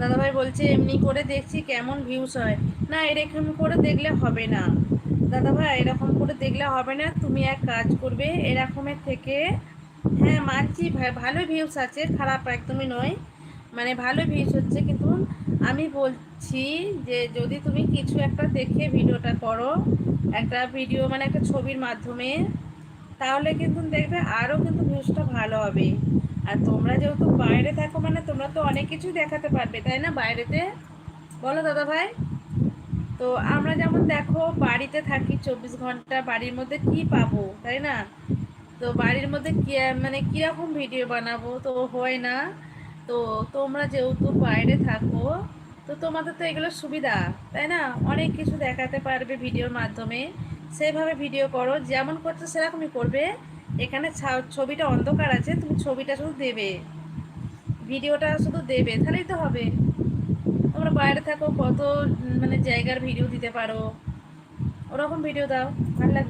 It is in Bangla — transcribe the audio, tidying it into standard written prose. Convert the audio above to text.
দাদাভাই বলছে এমনি করে দেখছি কেমন ভিউজ হয়। না, এরকম করে দেখলে হবে না দাদাভাই, এরকম করে দেখলে হবে না। তুমি এক কাজ করবে এরকমের থেকে। হ্যাঁ মানছি ভাই, ভালো ভিউজ আছে, খারাপ একদমই নয়, মানে ভালো ভিউজ হচ্ছে, কিন্তু আমি বলছি যে যদি তুমি কিছু একটা দেখে ভিডিওটা করো, একটা ভিডিও মানে একটা ছবির মাধ্যমে, তাহলে কিন্তু দেখবে আরও কিন্তু ভিউজটা ভালো হবে। আর তোমরা যেহেতু বাইরে থাকো মানে তোমরা তো অনেক কিছুই দেখাতে পারবে, তাই না বাইরেতে? বলো দাদা ভাই। তো আমরা যেমন দেখো বাড়িতে থাকি 24 ঘন্টা, বাড়ির মধ্যে কি পাবো, তাই না? তো বাড়ির মধ্যে কি মানে কিরকম ভিডিও বানাবো, তো হয় না। তো তোমরা যেহেতু বাইরে থাকো, তো তোমাদের তো এগুলো সুবিধা, তাই না? অনেক কিছু দেখাতে পারবে ভিডিওর মাধ্যমে। সেভাবে ভিডিও করো, যেমন করছো সেরকমই করবে। এখানে ছবিটা অন্ধকার আছে, তুমি ছবিটা শুধু দেবে, ভিডিওটা শুধু দেবে, তাহলেই তো হবে। তোমরা বাইরে থাকো, কত মানে জায়গার ভিডিও দিতে পারো, ওরকম ভিডিও দাও, ভালো লাগবে।